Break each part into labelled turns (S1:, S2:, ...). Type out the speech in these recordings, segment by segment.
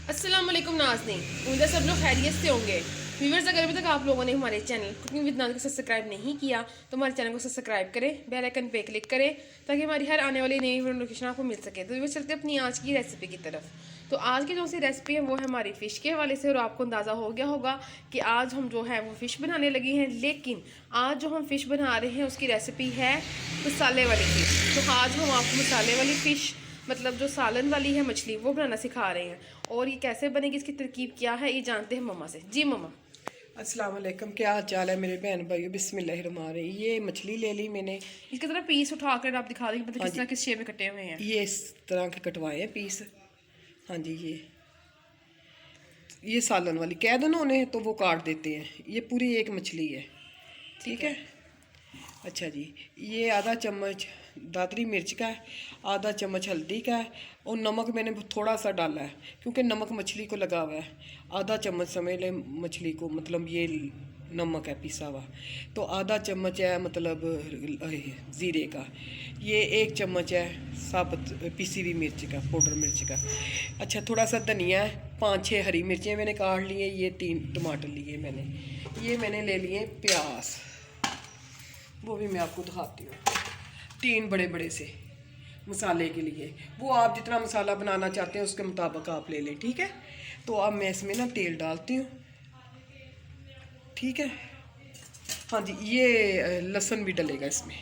S1: अस्सलाम वालेकुम नाज़रीन, उम्मीद है सब लोग खैरियत से होंगे। व्यूअर्स, अगर अभी तक आप लोगों ने हमारे चैनल कुकिंग विद नाज़ को सब्सक्राइब नहीं किया तो हमारे चैनल को सब्सक्राइब करें, बेल आइकन पे क्लिक करें ताकि हमारी हर आने वाली नई नोटिफिकेशन आपको मिल सके। तो व्यूअर्स, चलते अपनी आज की रेसिपी की तरफ। तो आज की जो सी रेसिपी है वो है हमारी फ़िश के हवाले से, और आपको अंदाज़ा हो गया होगा कि आज हम जो है वो फ़िश बनाने लगे हैं। लेकिन आज जो हम फ़िश बना रहे हैं उसकी रेसिपी है मसाले वाली फ़िश। तो आज हम आपको मसाले वाली फ़िश, मतलब जो सालन वाली है मछली, वो बनाना सिखा रहे हैं। और ये कैसे बनेगी, इसकी तरकीब क्या है, ये जानते हैं मम्मा से। जी मम्मा।
S2: अस्सलाम वालेकुम, क्या हाल चाल है मेरे बहन भाइयों। बिस्मिल्लाहिर्रहमानिर्रहीम। ये मछली ले ली मैंने।
S1: इसकी तरह पीस उठाकर आप दिखा देंगे मतलब
S2: हाँ
S1: किस
S2: जी,
S1: तरह किस शेप में कटे हुए हैं।
S2: ये इस तरह के कटवाए हैं पीस। हाँ जी, ये सालन वाली कह दो ना उन्हें तो वो काट देते हैं। ये पूरी एक मछली है, ठीक है। अच्छा जी, ये आधा चम्मच दादरी मिर्च का है, आधा चम्मच हल्दी का है, और नमक मैंने थोड़ा सा डाला है क्योंकि नमक मछली को लगा हुआ है। आधा चम्मच समझ लें मछली को, मतलब ये नमक है पिसा हुआ। तो आधा चम्मच है मतलब ज़ीरे का। ये एक चम्मच है साबुत पिसी हुई मिर्च का, पाउडर मिर्च का। अच्छा, थोड़ा सा धनिया है, 5-6 हरी मिर्चें मैंने काट ली हैं, ये 3 टमाटर लिए मैंने। ये मैंने ले लिए प्याज, वो भी मैं आपको दिखाती हूँ। 3 बड़े बड़े से मसाले के लिए, वो आप जितना मसाला बनाना चाहते हैं उसके मुताबिक आप ले लें, ठीक है। तो अब मैं इसमें ना तेल डालती हूँ, ठीक है। हाँ जी, ये लहसुन भी डलेगा इसमें।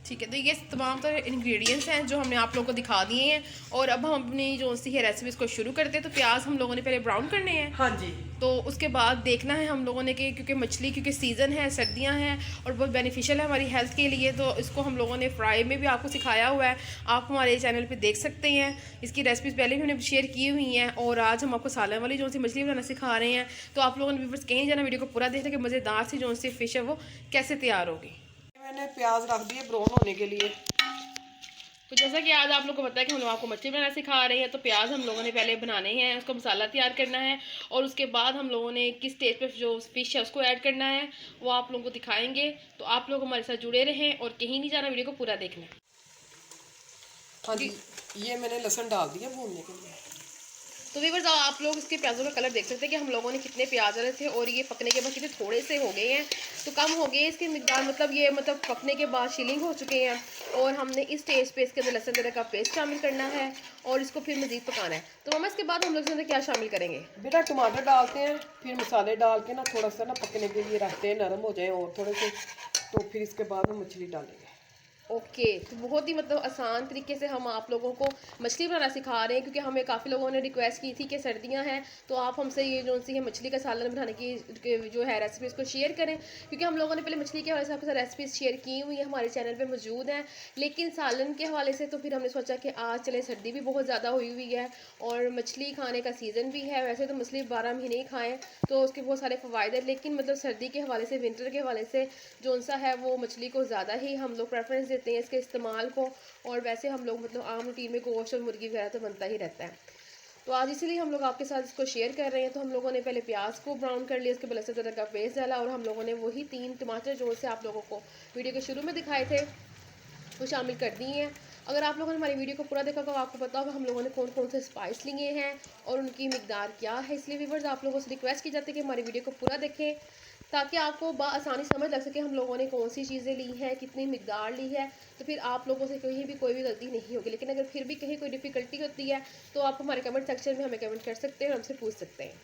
S1: ठीक है, तो ये तमाम तरह इंग्रेडिएंट्स हैं जो हमने आप लोगों को दिखा दिए हैं। और अब हम अपनी जो सी है रेसिपी को शुरू करते हैं। तो प्याज हम लोगों ने पहले ब्राउन करने हैं।
S2: हाँ जी,
S1: तो उसके बाद देखना है हम लोगों ने कि क्योंकि मछली क्योंकि सीज़न है, सर्दियां हैं और बहुत बेनिफिशियल है हमारी हेल्थ के लिए, तो इसको हम लोगों ने फ्राई में भी आपको सिखाया हुआ है। आप हमारे चैनल पे देख सकते हैं, इसकी रेसिपीज़ पहले भी हमने शेयर की हुई हैं। और आज हम आपको सालन वाली जो सी मछली बनाना सिखा रहे हैं। तो आप लोगों ने बस कहीं जाना, वीडियो को पूरा देखना कि मज़ेदार सी जो सी फ़िश है वो कैसे तैयार होगी।
S2: मैंने प्याज रख दिए ब्राउन होने के लिए।
S1: तो जैसा कि आज आप लोगों को पता है कि हम लोग आपको मछली बनाना सिखा रहे हैं। तो प्याज हम लोगों ने पहले बनाने हैं, उसका मसाला तैयार करना है, और उसके बाद हम लोगों ने किस स्टेज पे जो फिश है उसको ऐड करना है वो आप लोगों को दिखाएंगे। तो आप लोग हमारे साथ जुड़े रहें और कहीं नहीं जाना, वीडियो को पूरा देखना है।
S2: हाँ जी, ये मैंने लहसुन डाल दिया भूनने के लिए।
S1: तो व्यूअर्स, आप लोग इसके प्याज़ों का कलर देख सकते हैं कि हम लोगों ने कितने प्याज डाले थे और ये पकने के बाद कितने थोड़े से हो गए हैं। तो कम हो गए इसकी मिकदार, मतलब ये मतलब पकने के बाद शीलिंग हो चुके हैं। और हमने इस स्टेज पे इसके अंदर लहसुन अदरक का पेस्ट शामिल करना है और इसको फिर मज़ीद पकाना है। तो मम्मा, इसके बाद हम लोग इसके अंदर क्या शामिल करेंगे?
S2: बेटा टमाटर डालते हैं, फिर मसाले डाल के ना थोड़ा सा ना पकने के लिए रखते हैं, नरम हो जाए और थोड़े से। तो फिर इसके बाद में मछली डालेंगे।
S1: ओके, तो बहुत ही मतलब आसान तरीके से हम आप लोगों को मछली बनाना सिखा रहे हैं, क्योंकि हमें काफ़ी लोगों ने रिक्वेस्ट की थी कि सर्दियां हैं तो आप हमसे ये जो सी है मछली का सालन बनाने की जो है रेसिपी इसको शेयर करें। क्योंकि हम लोगों ने पहले मछली के हवाले से आपके साथ रेसिपीज शेयर की हुई है, हमारे चैनल पे मौजूद हैं। लेकिन सालन के हवाले से तो फिर हमने सोचा कि आज चले, सर्दी भी बहुत ज़्यादा हुई हुई है और मछली खाने का सीज़न भी है। वैसे तो मछली 12 महीने ही खाएँ तो उसके बहुत सारे फ़वाद हैं, लेकिन मतलब सर्दी के हवाले से, विंटर के हवाले से जो सा है वो मछली को ज़्यादा ही हम लोग प्रेफरेंस देते हैं इसके इस्तेमाल को। और वैसे हम लोग मतलब आम रूटीन में गोश्त और मुर्गी वगैरह तो बनता ही रहता है। तो आज इसीलिए हम लोग आपके साथ इसको शेयर कर रहे हैं। तो हम लोगों ने पहले प्याज को ब्राउन कर लिया, उसके बाद लहसुन अदरक का पेस्ट डाला, और हम लोगों ने वही 3 टमाटर जो से आप लोगों को वीडियो के शुरू में दिखाए थे वो शामिल कर दिए हैं। अगर आप लोगों ने हमारी वीडियो को पूरा देखा तो आपको पता होगा हम लोगों ने कौन कौन से स्पाइस लिए हैं और उनकी मिकदार क्या है। इसलिए व्यूअर्स, आप लोगों से रिक्वेस्ट की जाती है कि हमारी वीडियो को पूरा देखें ताकि आपको आसानी समझ लग सके हम लोगों ने कौन सी चीज़ें ली हैं, कितनी मिकदार ली है। तो फिर आप लोगों से कहीं भी कोई भी गलती नहीं होगी। लेकिन अगर फिर भी कहीं कोई डिफ़िकल्टी होती है तो आप हमारे कमेंट सेक्शन में हमें कमेंट कर सकते हैं और हमसे पूछ सकते हैं।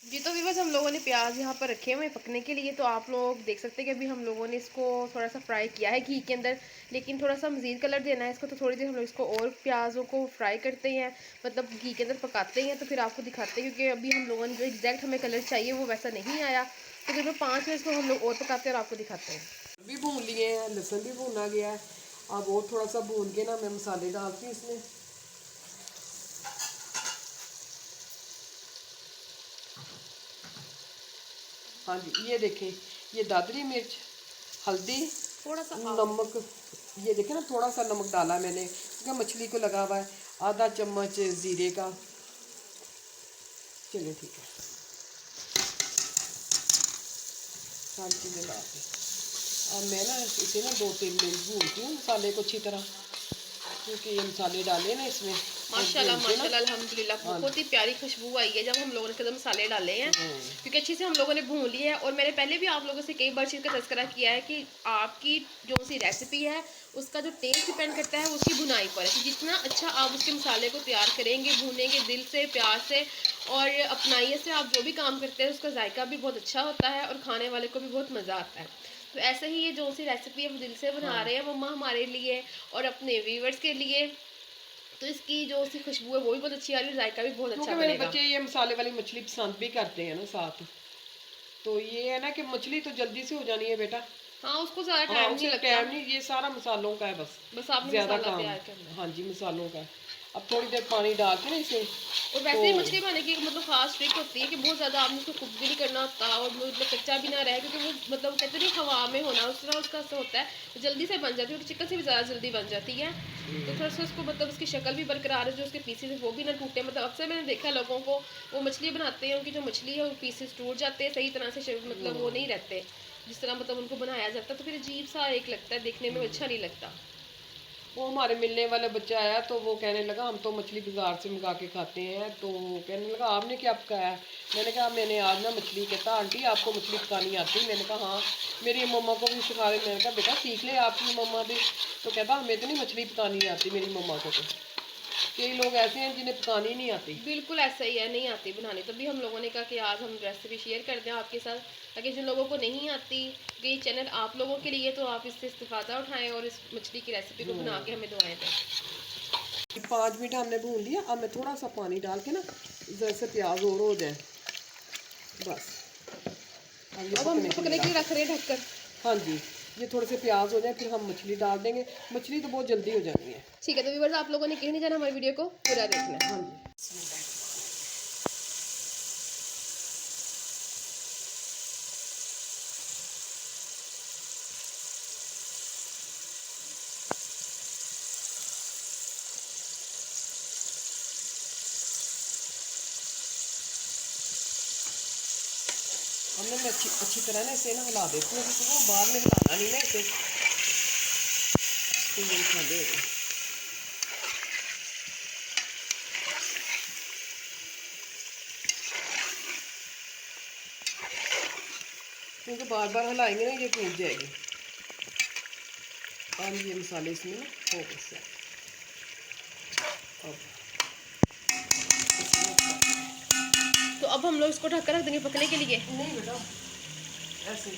S1: जी, तो व्यूअर्स, हम लोगों ने प्याज यहाँ पर रखे हुए हैं पकने के लिए। तो आप लोग देख सकते हैं कि अभी हम लोगों ने इसको थोड़ा सा फ्राई किया है घी के अंदर, लेकिन थोड़ा सा मज़ीद कलर देना है इसको। तो थोड़ी देर हम लोग इसको और प्याज़ों को फ्राई करते हैं, मतलब घी के अंदर पकाते हैं। तो फिर आपको दिखाते हैं, क्योंकि अभी हम लोगों ने जो एग्जैक्ट हमें कलर चाहिए वो वैसा नहीं आया। तो फिर 5 मिनट इसको हम लोग और पकाते हैं और आपको दिखाते हैं।
S2: भी भून लिए हैं, लहसुन भी भूना गया है। अब और थोड़ा सा भून के ना मैं मसाले डालती हूँ इसमें। हाँ जी, ये देखें, ये दादरी मिर्च, हल्दी,
S1: थोड़ा सा
S2: नमक। ये देखें ना, थोड़ा सा नमक डाला मैंने क्योंकि मछली को लगा हुआ है। आधा चम्मच ज़ीरे का। चलिए ठीक है, सारी चीज़ें डाल के अब मैं ना इसे ना 2-3 मिनट भूनती हूँ मसाले को अच्छी तरह। क्योंकि ये मसाले डाले ना इसमें
S1: माशाल्लाह माशाल्लाह अल्हम्दुलिल्लाह बहुत ही प्यारी खुशबू आई है जब हम लोगों ने इसके अंदर मसाले डाले हैं, क्योंकि अच्छे से हम लोगों ने भून लिया है। और मैंने पहले भी आप लोगों से कई बार चीज़ का तज़किरा किया है कि आपकी जो सी रेसिपी है उसका जो टेस्ट डिपेंड करता है उसकी बुनाई पर है कि जितना अच्छा आप उसके मसाले को तैयार करेंगे, भूनेंगे दिल से, प्यार से और अपनाइए से, आप जो भी काम करते हैं उसका जायका भी बहुत अच्छा होता है और खाने वाले को भी बहुत मज़ा आता है। तो ऐसे ही ये जो सी रेसिपी है वो दिल से बना रहे हैं मम्मा हमारे लिए और अपने व्यूवर्स के लिए। तो इसकी जो सी खुशबू है वो भी बहुत अच्छी आ रही है, जायका भी बहुत अच्छा
S2: क्योंकि मेरे
S1: बनेगा।
S2: बच्चे ये मसाले वाली मछली पसंद भी करते हैं ना साथ, तो ये है ना कि मछली तो जल्दी से हो जानी है बेटा।
S1: हाँ उसको ज़्यादा
S2: हाँ
S1: टाइम नहीं
S2: उसे
S1: लगता,
S2: टाइम नहीं, ये सारा मसालों का है
S1: बस आपने
S2: ज़्यादा
S1: मसाला
S2: काम।
S1: तैयार करना है।
S2: हाँ जी मसालों का है। अब थोड़ी देर पानी डाल के ना इसे,
S1: और वैसे ही मछली बनाने की एक मतलब खास ट्रिक होती है कि बहुत ज़्यादा आपने उसको कुक भी नहीं करना होता और मतलब कच्चा भी ना रहे, क्योंकि वो मतलब कहते नहीं हवा में होना उस तरह उसका असर होता है, तो जल्दी से बन जाती है और चिकन से भी ज़्यादा जल्दी बन जाती है। तो थोड़ा सा उसको मतलब उसकी शक्ल भी बरकरार है, जो उसके पीसेस है वो भी ना टूटे। मतलब अक्सर मैंने देखा लोगों को वो मछली बनाते हैं उनकी जो मछली है वो पीसेस टूट जाते हैं, सही तरह से मतलब वो नहीं रहते जिस तरह मतलब उनको बनाया जाता है, तो फिर अजीब सा एक लगता है, देखने में अच्छा नहीं लगता।
S2: वो हमारे मिलने वाला बच्चा आया तो वो कहने लगा हम तो मछली बाजार से मंगा के खाते हैं, तो कहने लगा आपने क्या पकाया है? मैंने कहा मैंने आज ना मछली। कहता आंटी आपको मछली पकानी आती? मैंने कहा हाँ, मेरी मम्मा को भी सिखा रही। मैंने कहा बेटा सीख ले आपकी मम्मा भी। तो कहता हमें तो नहीं मछली पकानी आती मेरी मम्मा को। तो कई लोग ऐसे हैं जिन्हें पकानी नहीं आती।
S1: बिल्कुल ऐसा ही है, नहीं आती बनानी। तभी हम लोगों ने कहा कि आज हम रेसिपी शेयर कर दें आपके साथ, ताकि जिन लोगों को नहीं आती कि ये चैनल आप लोगों के लिए, तो आप इससे इस्तेफादा उठाएं और इस मछली की रेसिपी को बना के हमें दुआएं दें।
S2: 5 मिनट हमने भून लिया। अब मैं थोड़ा सा पानी डाल के ना जैसे प्याज और हो जाए बस।
S1: अब हम पकने के लिए रख रहे हैं ढककर।
S2: हाँ जी, ये थोड़े से प्याज हो जाए फिर हम मछली डाल देंगे। मछली तो बहुत जल्दी हो जानी है।
S1: ठीक है, तो व्यूअर्स आप लोगों ने कहीं नहीं जाना, हमारी वीडियो को पूरा देखना है।
S2: हाँ जी। हमने मैं अच्छी तरह ना इसे ना हिला देती हूँ, क्योंकि वो बाहर में हिलाना नहीं ना इसे, तो ये मसाले हो गए। क्योंकि बार बार हिलाएंगे ना ये टूट जाएगी। अब ये मसाले इसमें ना हो गए सेट।
S1: तो अब हम लोग इसको ढककर रख देंगे पकने के लिए।
S2: नहीं बेटा ऐसे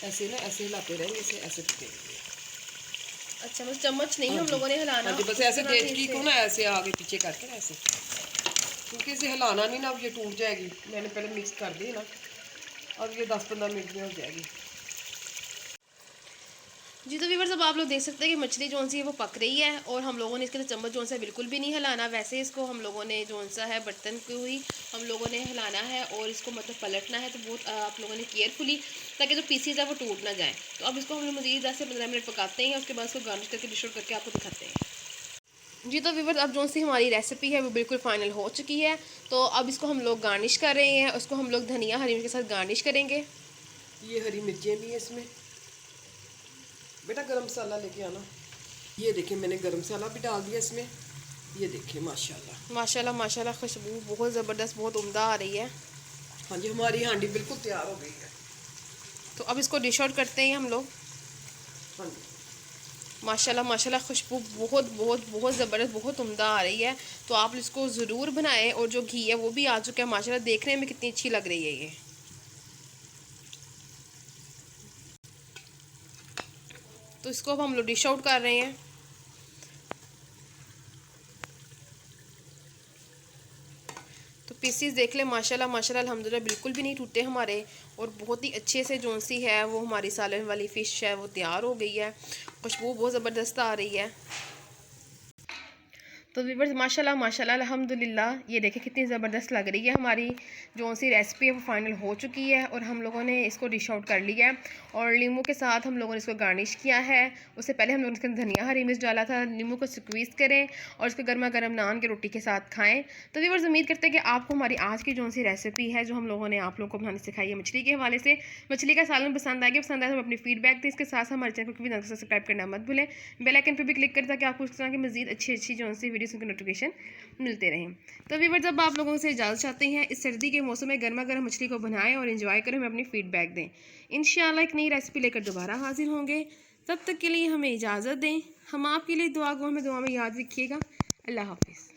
S2: ऐसे ना ऐसे हिलाते रहेंगे, इसे ऐसे पकेंगे।
S1: अच्छा, बस चम्मच नहीं हम लोगों ने हिलाना,
S2: हाँ जी, बस ऐसे डेचकी को ना ऐसे आगे पीछे करके ना ऐसे, क्योंकि इसे हिलाना नहीं ना, अब ये टूट जाएगी। मैंने पहले मिक्स कर दी ना, अब ये 10-15 मिनट में हो जाएगी।
S1: जी तो व्यूअर्स अब आप लोग देख सकते हैं कि मछली जोन सी है वो पक रही है और हम लोगों ने इसके लिए चम्मच जोन सा बिल्कुल भी नहीं हिलाना। वैसे इसको हम लोगों ने जोन सा है बर्तन को ही हम लोगों ने हिलाना है और इसको मतलब पलटना है, तो बहुत आप लोगों ने केयरफुली, ताकि जो पीसीज है वो टूट ना जाए। तो अब इसको हम लोग मज़ीद 10 से 15 मिनट पकाते हैं, उसके बाद इसको गार्निश करके डिश आउट करके आपको दिखाते हैं। जी तो व्यूअर्स अब जोन सी हमारी रेसिपी है वो बिल्कुल फाइनल हो चुकी है। तो अब इसको हम लोग गार्निश कर रहे हैं, उसको हम लोग धनिया हरी मिर्च के साथ गार्निश करेंगे।
S2: ये हरी मिर्चें भी है इसमें। बेटा गरम मसाला लेके आना। ये देखिए मैंने गरम मसाला भी डाल दिया इसमें। ये देखिए माशाल्लाह
S1: माशाल्लाह माशाल्लाह, खुशबू बहुत ज़बरदस्त, बहुत उम्दा आ रही है।
S2: हाँ जी, हमारी हांडी बिल्कुल तैयार हो गई है।
S1: तो अब इसको डिश आउट करते हैं हम लोग।
S2: हाँ जी
S1: माशाल्लाह माशाल्लाह, खुशबू बहुत बहुत बहुत ज़बरदस्त, बहुत उम्दा आ रही है। तो आप इसको ज़रूर बनाएं। और जो घी है वो भी आ चुका है माशाल्लाह, देखने में कितनी अच्छी लग रही है ये। तो इसको अब हम लोग डिश आउट कर रहे हैं। तो पीसीस देख लें माशाल्लाह माशाल्लाह अल्हम्दुलिल्लाह बिल्कुल भी नहीं टूटे हमारे, और बहुत ही अच्छे से जोन सी है वो हमारी सालन वाली फ़िश है वो तैयार हो गई है। खुशबू बहुत ज़बरदस्त आ रही है। तो व्यूअर्स माशाल्लाह माशाल्लाह अल्हम्दुलिल्लाह, ये देखें कितनी ज़बरदस्त लग रही है। हमारी जो सी रेसिपी है वो फाइनल हो चुकी है और हम लोगों ने इसको डिश आउट कर लिया है और नींबू के साथ हम लोगों ने इसको गार्निश किया है। उससे पहले हम लोगों ने इसके अंदर धनिया हरी मिर्च डाला था। नींबू को स्क्वीज़ करें और इसको गर्मा गर्म नान की रोटी के साथ खाएँ। तो व्यूअर्स उम्मीद करते हैं कि आपको हमारी आज की जो सी रेसिपी है जो हम लोगों ने आप लोगों को बनानी सिखाई है मछली के हवाले से, मछली का सालन पसंद आएगा। पसंद आए तो अपनी फीडबैक दें। इसके साथ हमारे चैनल को भी सब्सक्राइब करना मत भूलें। बेल आइकन पर भी क्लिक करें ताकि आपको इस तरह की मज़ीद अच्छी जो सी वीडियोज़ की नोटिफिकेशन मिलते रहें। तो व्यूअर्स जब आप लोगों से इजाज़त चाहते हैं, इस सर्दी के मौसम में गर्मा गर्म मछली को बनाएं और एंजॉय करें, हमें अपनी फीडबैक दें। इंशाल्लाह एक नई रेसिपी लेकर दोबारा हाजिर होंगे। तब तक के लिए हमें इजाज़त दें। हम आपके लिए दुआ में याद रखिएगा। अल्लाह हाफिज़।